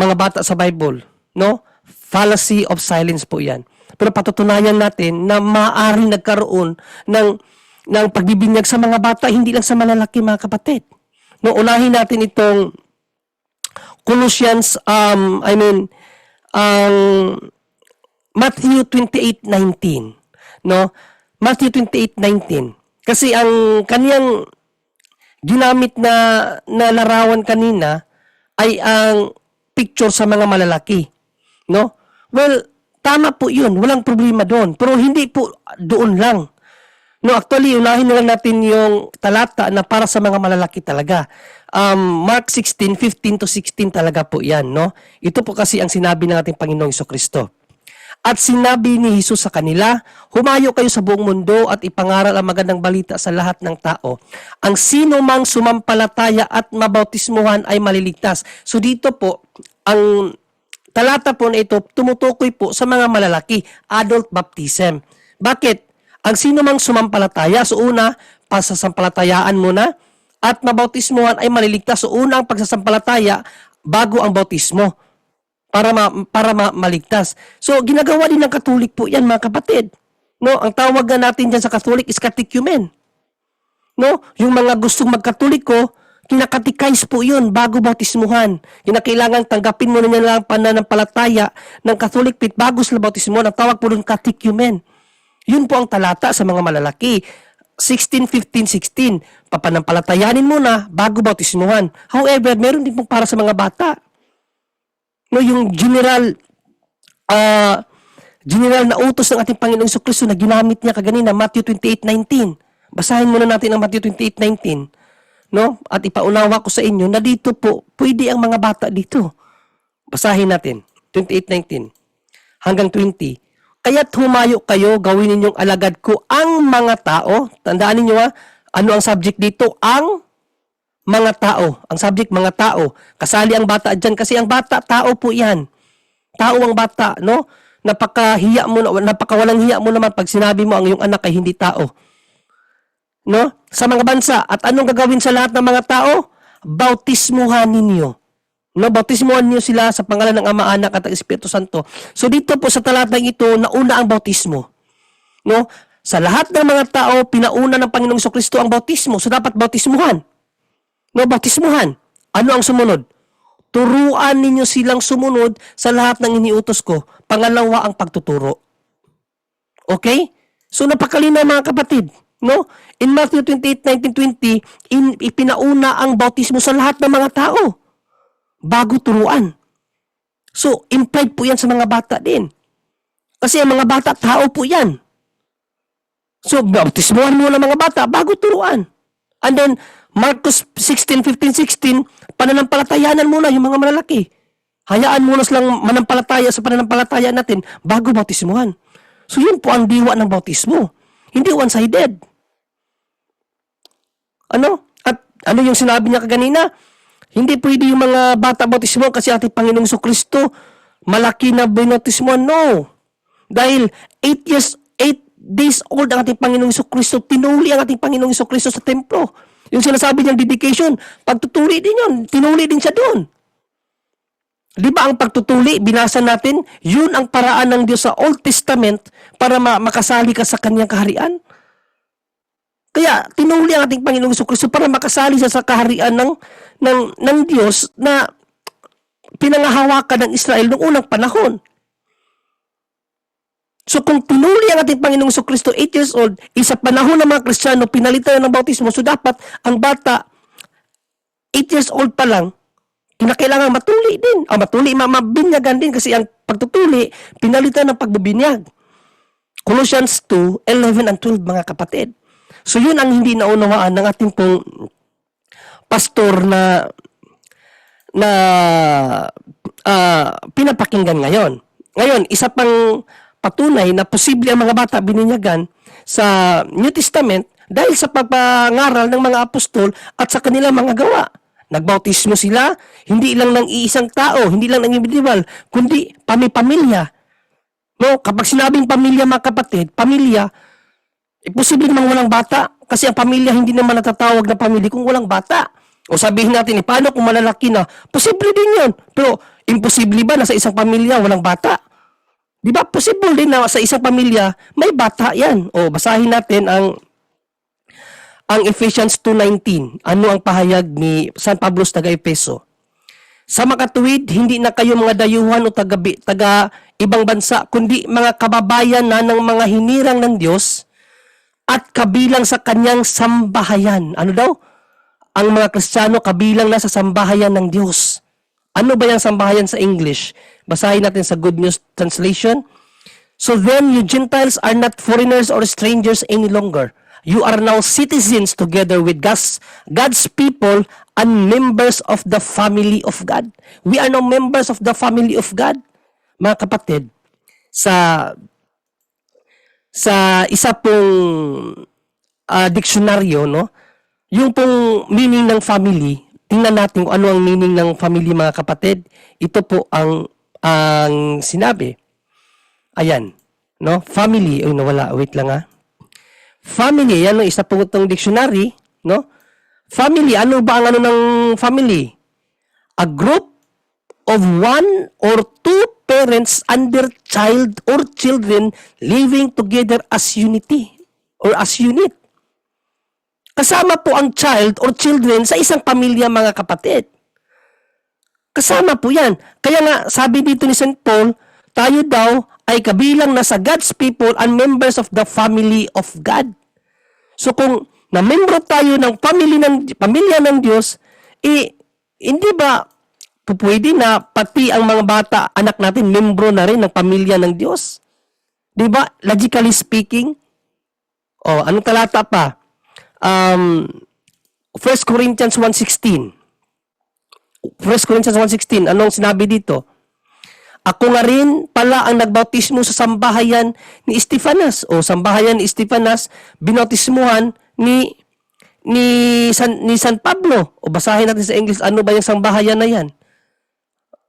[SPEAKER 1] mga bata sa Bible, no? Fallacy of silence po 'yan. Pero patutunayan natin na maaaring nagkaroon ng pagbibinyag sa mga bata, hindi lang sa malalaki, mga kapatid. No, unahin natin itong Colossians Matthew 28:19, no? Matthew 28:19. Kasi ang kaniyang ginamit na larawan kanina ay ang picture sa mga malalaki, no? Well, tama po 'yun, walang problema doon. Pero hindi po doon lang. No, actually, unahin na lang natin yung talata na para sa mga malalaki talaga. Mark 16:15-16 talaga po yan, no? Ito po kasi ang sinabi ng ating Panginoong Kristo. At sinabi ni Jesus sa kanila, humayo kayo sa buong mundo at ipangaral ang magandang balita sa lahat ng tao. Ang sino mang sumampalataya at mabautismuhan ay maliligtas. So dito po, ang talata po na ito, tumutukoy po sa mga malalaki, adult baptism. Bakit? Ang sino mang sumampalataya, so una, pasasampalatayaan mo na, at mabautismuhan ay maliligtas. So una ang pagsasampalataya bago ang bautismo para maligtas. So ginagawa din ng Katolik po yan, mga kapatid. No, ang tawag na natin diyan sa Katolik is catechumen. No, yung mga gustong magkatoliko, kinakatikais po yun bago bautismuhan. Kinakailangan tanggapin mo na niya lang pananampalataya ng Catholic faith bago sila bautismuhan. Ang tawag po doon catechumen. Yun po ang talata sa mga malalaki. 16, 15, 16. Papanampalatayanin muna bago bautismuhan. However, meron din pong para sa mga bata. No, yung general na utos ng ating Panginoong Jesucristo na ginamit niya kaganina, Matthew 28:19. Basahin muna natin ang Matthew 28:19. No? At ipaunawa ko sa inyo na dito po, pwede ang mga bata dito. Basahin natin. 28:19 hanggang 20. Kaya't humayo kayo, gawin ninyong alagad ko ang mga tao. Tandaan ninyo ano ang subject dito? Ang mga tao. Ang subject, mga tao. Kasali ang bata dyan kasi ang bata, tao po yan. Tao ang bata, no? Napakahiya mo, napakawalang hiya mo naman pag sinabi mo ang iyong anak ay hindi tao. No? Sa mga bansa. At anong gagawin sa lahat ng mga tao? Bautismuhan ninyo. No, bautismuhan niyo sila sa pangalan ng Ama, Anak at Espiritu Santo. So dito po sa talatang ito, nauna ang bautismo. No? Sa lahat ng mga tao, pinauna ng Panginoong Jesucristo ang bautismo. So dapat bautismuhan. No, bautismuhan. Ano ang sumunod? Turuan ninyo silang sumunod sa lahat ng iniutos ko. Pangalawa ang pagtuturo. Okay? So napakalinaw mga kapatid. No? In Matthew 28:19-20, ipinauna ang bautismo sa lahat ng mga tao bago turuan. So, implied po yan sa mga bata din. Kasi ang mga bata, tao po yan. So, bautismuhan mo ng mga bata bago turuan. And then, Marcos 16:15-16, pananampalatayanan muna yung mga malalaki. Hayaan muna silang manampalataya sa pananampalataya natin bago bautismuhan. So, yun po ang diwa ng bautismo. Hindi one-sided. Ano? At ano yung sinabi niya kaganina? Hindi pwede yung mga bata bautismo kasi ating Panginoong Jesucristo malaki na binautismo. No. Dahil 8 days old ang ating Panginoong Jesucristo, tinuli ang ating Panginoong Jesucristo sa templo. Yung sinasabi niyang dedication, pagtutuli din yun. Tinuli din siya doon. Di ba ang pagtutuli, binasa natin, yun ang paraan ng Diyos sa Old Testament para makasali ka sa kanyang kaharian. Kaya, tinuli ang ating Panginoong Jesucristo para makasali siya sa kaharian ng Diyos na pinangahawakan ng Israel noong unang panahon. So, kung tinuli ang ating Panginoong Jesucristo 8 years old, isa panahon ng mga Kristiyano, pinalitan ng bautismo, so dapat ang bata 8 years old pa lang, kinakailangan matuli din. Matuli, mabinyagan din kasi ang pagtutuli, pinalitan ng pagbubinyag. Colossians 2:11 and 12, mga kapatid. So yun ang hindi naunawaan ng ating pong pastor na pinapakinggan ngayon. Ngayon, isa pang patunay na posible ang mga bata bininyagan sa New Testament dahil sa pagpangaral ng mga apostol at sa kanilang mga gawa. Nagbautismo sila, hindi lang ng iisang tao, hindi lang ng individual, kundi pamilya. No, kapag sinabing pamilya, mga kapatid, pamilya, posible namang walang bata kasi ang pamilya hindi naman natatawag na pamilya kung walang bata. O sabihin natin, paano kung malalaki na? Posible din yun. Pero imposible ba na sa isang pamilya walang bata? Di ba? Possible din na sa isang pamilya may bata yan. O basahin natin ang Ephesians 2:19. Ano ang pahayag ni San Pablo sa taga-Efeso? Sa makatuwid, hindi na kayo mga dayuhan o taga ibang bansa, kundi mga kababayan na ng mga hinirang ng Diyos at kabilang sa kanyang sambahayan. Ano daw? Ang mga Kristiyano kabilang na sa sambahayan ng Diyos. Ano ba yung sambahayan sa English? Basahin natin sa Good News Translation. So then, you Gentiles are not foreigners or strangers any longer. You are now citizens together with God's people and members of the family of God. We are now members of the family of God. Mga kapatid, sa isa pong diksyonaryo, no? Yung pong meaning ng family, tingnan natin kung ano ang meaning ng family, mga kapatid. Ito po ang sinabi. Ayan, no? Family, ay nawala, wait lang Family, yan ang isa po itong dictionary, no? Family, ano ba ang ano ng family? A group of one or two parents and their child or children living together as unity or as unit. Kasama po ang child or children sa isang pamilya, mga kapatid. Kasama po yan. Kaya nga, sabi dito ni St. Paul, tayo daw ay kabilang na sa God's people and members of the family of God. So kung na-membro tayo ng pamilya ng Diyos, hindi ba pwede na pati ang mga bata, anak natin, membro na rin ng pamilya ng Diyos? Di ba? Logically speaking. Anong talata pa? 1 Corinthians 1:16. 1 Corinthians 1:16, anong sinabi dito? Ako nga rin pala ang nagbautismo sa sambahayan ni Estefanas. Sambahayan ni Estefanas, binautismuhan ni San Pablo. Basahin natin sa English, ano ba yung sambahayan na yan?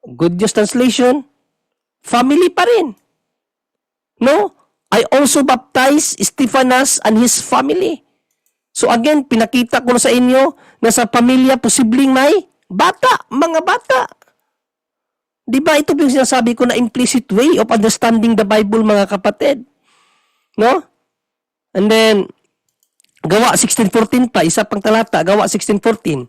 [SPEAKER 1] Good News Translation, family pa rin. No? I also baptized Estefanas and his family. So again, pinakita ko na sa inyo na sa pamilya posibleng may mga bata. Di ba ito yung sinasabi ko na implicit way of understanding the Bible, mga kapatid? No? And then, Gawa 16:14 pa, isa pang talata, Gawa 16:14.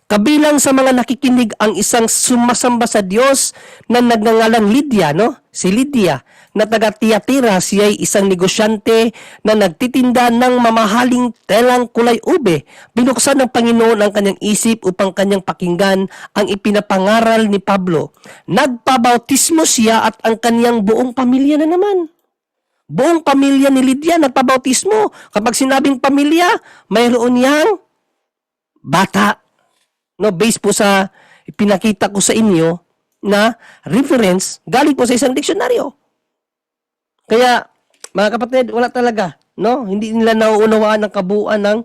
[SPEAKER 1] Kabilang sa mga nakikinig ang isang sumasamba sa Diyos na nagngangalang Lydia, no? Si Lydia, na taga Tiatira, siya ay isang negosyante na nagtitinda ng mamahaling telang kulay ube. Binuksan ng Panginoon ang kanyang isip upang kanyang pakinggan ang ipinapangaral ni Pablo. Nagpabautismo siya at ang kanyang buong pamilya na naman. Buong pamilya ni Lydia nagpabautismo. Kapag sinabing pamilya, mayroon niyang bata. No, based po sa pinakita ko sa inyo na reference galing po sa isang diksyonaryo. Kaya, mga kapatid, wala talaga. No? Hindi nila nauunawaan ang kabuuan ng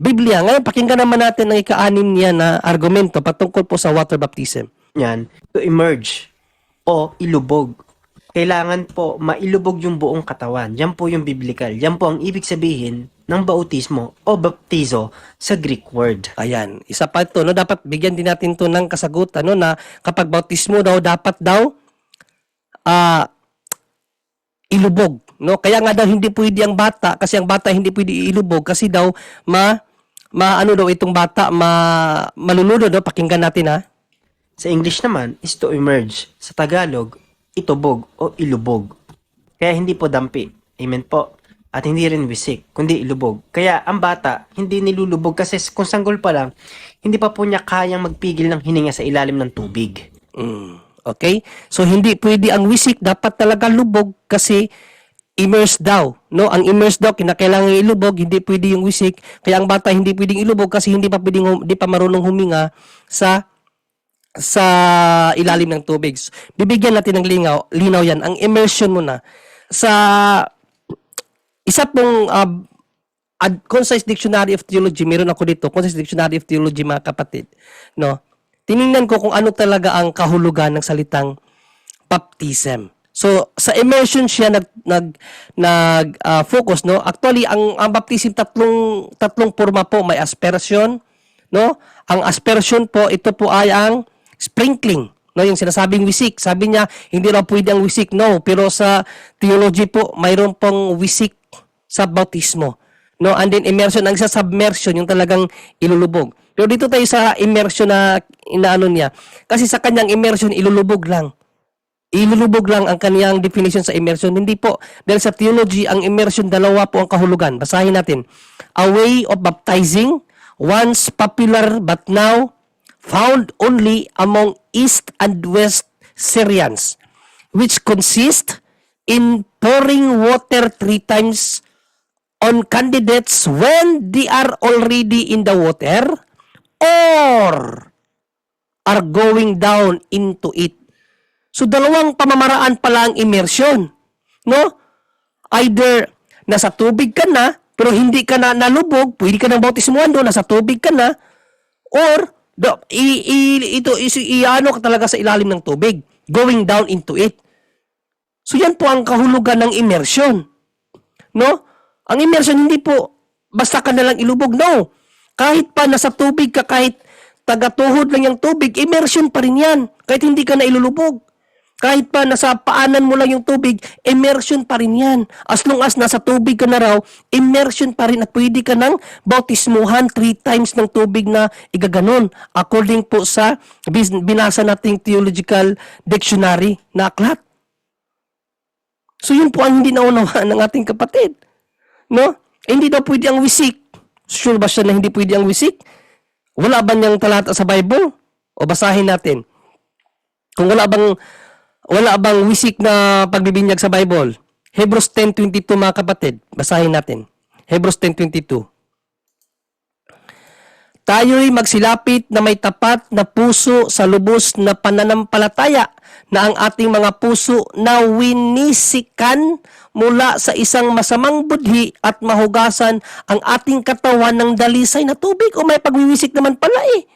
[SPEAKER 1] Biblia. Ngayon, pakinggan naman natin ang ika-anim niya na argumento patungkol po sa water baptism.
[SPEAKER 5] Yan, to emerge o ilubog. Kailangan po mailubog yung buong katawan. Yan po yung biblical. Yan po ang ibig sabihin ng bautismo o baptizo sa Greek word.
[SPEAKER 1] Ayan, isa pa ito, no, dapat bigyan din natin to ng kasagutan, no, na kapag bautismo daw, dapat daw ilubog, no? Kaya nga daw hindi pwede ang bata, kasi ang bata hindi pwede ilubog kasi daw ano daw itong bata malulunod, no? Pakinggan natin, ha.
[SPEAKER 5] Sa English naman is to emerge. Sa Tagalog, itubog o ilubog. Kaya hindi po dampi. Amen po. At hindi rin wisik, kundi ilubog. Kaya ang bata, hindi nilulubog kasi kung sanggol pa lang, hindi pa po niya kayang magpigil ng hininga sa ilalim ng tubig.
[SPEAKER 1] Okay? So, hindi pwede ang wisik, dapat talaga lubog kasi immerse daw. No? Ang immerse daw, kinakailangan ilubog, hindi pwede yung wisik. Kaya ang bata hindi pwedeng ilubog kasi hindi pa marunong huminga sa ilalim ng tubig. Bibigyan natin ng linaw yan. Ang immersion muna. Sa isa pong Concise Dictionary of Theology, meron ako dito, Concise Dictionary of Theology, mga kapatid. No? Tiningnan ko kung ano talaga ang kahulugan ng salitang baptism. So, sa immersion siya focus, no? Actually, ang baptism tatlong forma po, may aspersion, no? Ang aspersion po, ito po ay ang sprinkling, no, yung sinasabing wisik. Sabi niya, hindi raw pwede ang wisik, no, pero sa theology po, mayroon pong wisik sa bautismo, no, and then immersion, ang isa submersion, yung talagang ilulubog. Pero dito tayo sa immersion na inaano niya, kasi sa kanyang immersion, ilulubog lang ang kaniyang definition sa immersion. Hindi po, dahil sa theology, ang immersion, dalawa po ang kahulugan. Basahin natin. A way of baptizing, once popular but now found only among East and West Syrians, which consist in pouring water 3 times on candidates when they are already in the water or are going down into it. So, dalawang pamamaraan pala ang immersion. No? Either nasa tubig ka na, pero hindi ka na nalubog, pwede ka nang bautismuhan doon, nasa tubig ka na, or iano ka talaga sa ilalim ng tubig, going down into it. So yan po ang kahulugan ng immersion. No? Ang immersion hindi po basta ka nalang ilubog. No. Kahit pa nasa tubig ka, kahit taga-tuhod lang yung tubig, immersion pa rin yan. Kahit hindi ka na ilulubog. Kahit pa nasa paanan mo lang yung tubig, immersion pa rin yan. As long as nasa tubig ka na raw, immersion pa rin at pwede ka ng bautismuhan 3 times ng tubig na igaganon. According po sa binasa nating theological dictionary na aklat. So yun po ang hindi naunawaan ng ating kapatid. No? Hindi daw pwede ang wisik. Sure ba siya na hindi pwede ang wisik? Wala ba niyang talata sa Bible? O basahin natin. Kung wala bang wisik na pagbibinyag sa Bible? Hebrews 10:22 mga kapatid. Basahin natin. Hebrews 10:22. Tayo'y magsilapit na may tapat na puso sa lubos na pananampalataya na ang ating mga puso na winisikan mula sa isang masamang budhi at mahugasan ang ating katawan ng dalisay na tubig. O may pagwiwisik naman pala eh.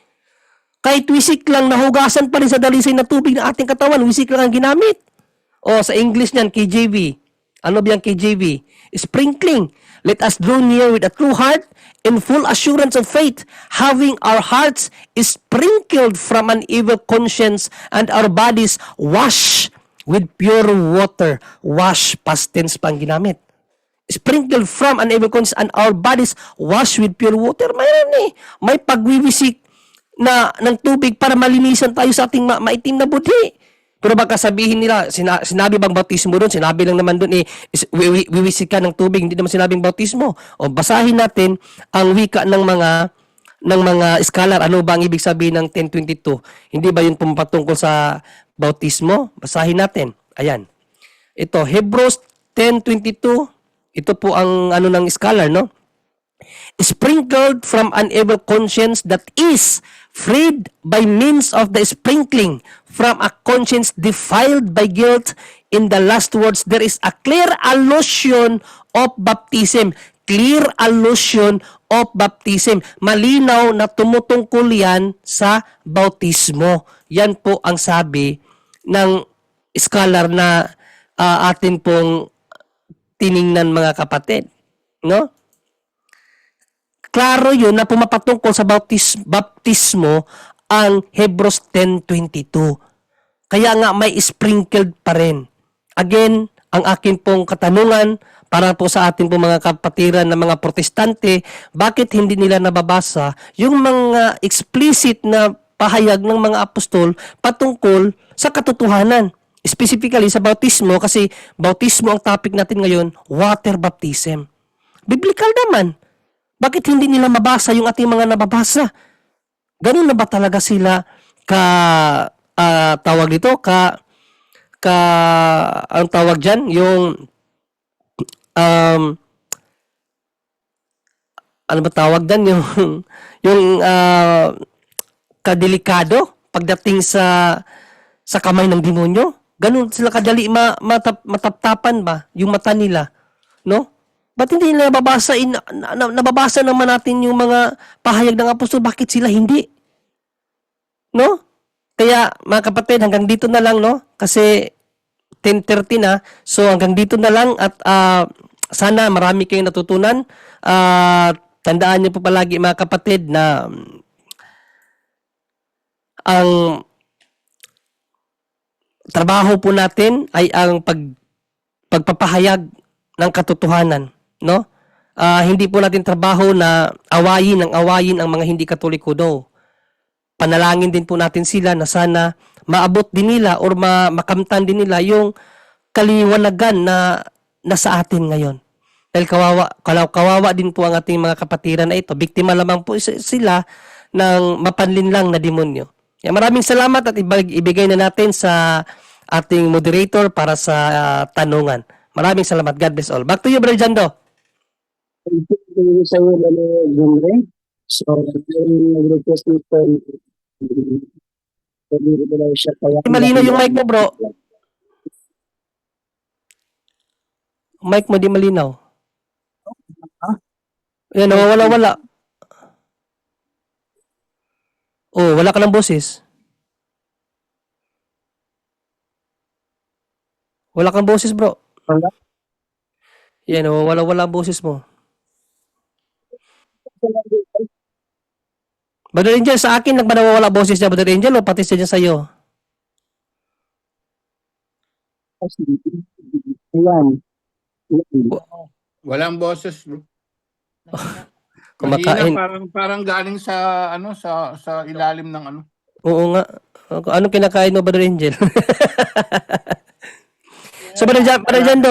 [SPEAKER 1] Kahit wisik lang, nahugasan pa rin sa dalisay na tubig ng ating katawan, wisik lang ang ginamit. O sa English niyan, KJV. Ano ba yung KJV? Sprinkling. Let us draw near with a true heart in full assurance of faith, having our hearts sprinkled from an evil conscience and our bodies washed with pure water. Wash, past tense pang ginamit. Sprinkled from an evil conscience and our bodies washed with pure water. Mayroon eh. May pagwiwisik na ng tubig para malinisan tayo sa ating maitim na budhi. Pero baka sabihin nila, sinabi bang bautismo doon? Sinabi lang naman doon wiwisik ka ng tubig, hindi naman sinabing bautismo. O basahin natin ang wika ng mga scholar. Ano ba ang ibig sabihin ng 10:22? Hindi ba yun pumapatungkol sa bautismo? Basahin natin. Ayan. Ito, Hebrews 10:22. Ito po ang ano ng scholar, no? Sprinkled from an evil conscience that is freed by means of the sprinkling from a conscience defiled by guilt. In the last words, there is a clear allusion of baptism. Clear allusion of baptism. Malinaw na tumutungkol yan sa bautismo. Yan po ang sabi ng scholar na atin pong tiningnan mga kapatid. No? Klaro yun na pumapatungkol sa baptismo ang Hebrews 10:22. Kaya nga may sprinkled pa rin. Again, ang akin pong katanungan para po sa atin pong mga kapatiran ng mga protestante, bakit hindi nila nababasa yung mga explicit na pahayag ng mga apostol patungkol sa katotohanan? Specifically sa bautismo, kasi bautismo ang topic natin ngayon, water baptism. Biblical naman. Bakit hindi nila mabasa yung ating mga nababasa? Ganun na ba talaga sila tawag dito? Ang tawag dyan, yung ano ba tawag dyan? Yung kadelikado pagdating sa kamay ng demonyo? Ganun sila kadali mataptapan ba yung mata nila? No? Ba't hindi nila nababasa naman natin yung mga pahayag ng apostol? Bakit sila hindi? No? Kaya mga kapatid, hanggang dito na lang, no? Kasi 10:30 na. So hanggang dito na lang at sana marami kayong natutunan. Tandaan niyo po palagi mga kapatid na ang trabaho po natin ay ang pagpapahayag ng katotohanan. No? Hindi po natin trabaho na awayin ang mga hindi Katoliko daw. Panalangin din po natin sila na sana maabot din nila or makamtan din nila yung kaliwanagan na nasa atin ngayon. Dahil kawawa din po ang ating mga kapatiran na ito. Biktima lamang po sila ng mapanlinlang na demonyo. Maraming salamat at ibigay na natin sa ating moderator para sa tanungan. Maraming salamat. God bless all. Back to you, Brother Jando.
[SPEAKER 3] Thank you sa iyo, Gumre. So, nag-request nito.
[SPEAKER 1] Malino yung mic mo, bro. Mic mo di malinaw. Yan, nawawala-wala. Oh, wala ka ng boses. Wala kang boses, bro.
[SPEAKER 3] Wala.
[SPEAKER 1] Yan, nawawala-wala ang boses mo. Brother Angel, sa akin nagmanawawala boses niya, Brother Angel, o pati siya sa'yo?
[SPEAKER 3] Ayan.
[SPEAKER 6] Walang boses, bro.
[SPEAKER 1] Kumakain.
[SPEAKER 6] Mahina, parang galing sa sa ilalim ng ano.
[SPEAKER 1] Oo nga. Anong kinakain mo, Brother Angel? So, Brother Jando,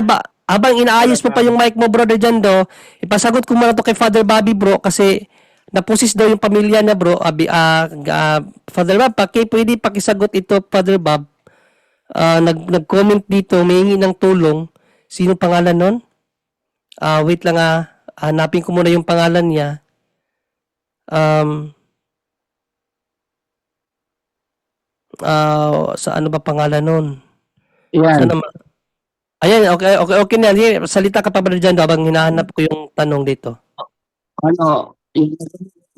[SPEAKER 1] habang inaayos mo pa yung mic mo, Brother Jando, ipasagot ko muna to kay Father Bobby, bro, kasi napusis daw yung pamilya niya, bro. Father Bob, pwede pakisagot ito, Father Bob. Nag-comment dito, may ng tulong. Sino pangalan nun? Wait lang, hanapin ko muna yung pangalan niya. Sa ano ba pangalan nun?
[SPEAKER 3] Yan.
[SPEAKER 1] Sana ayan, okay na. Sige, salita ka pa ba dyan habang hinahanap ko yung tanong dito.
[SPEAKER 3] Ano?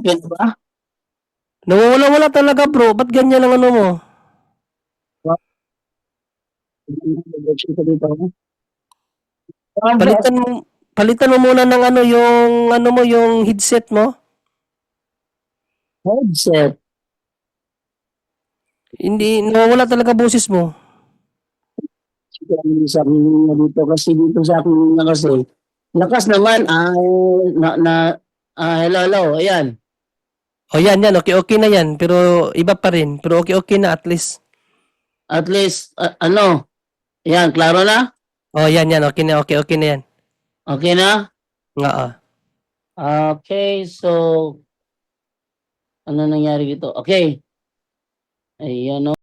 [SPEAKER 3] Yan ba?
[SPEAKER 1] Nawawala-wala talaga, bro. Ba't ganyan ang ano mo? Palitan mo muna ng ano yung headset mo.
[SPEAKER 3] Headset.
[SPEAKER 1] Hindi nawawala talaga boses mo.
[SPEAKER 3] Sa akin na dito kasi dito sa akin na kasi. Lakas naman. Hello. Ayan.
[SPEAKER 1] O yan, okay na yan. Pero iba pa rin. Pero okay na at least.
[SPEAKER 3] At least, ano? Ayan, klaro na?
[SPEAKER 1] O yan, okay na yan.
[SPEAKER 3] Okay na?
[SPEAKER 1] Oo.
[SPEAKER 3] Okay, so, ano nangyari dito? Okay. Ayan,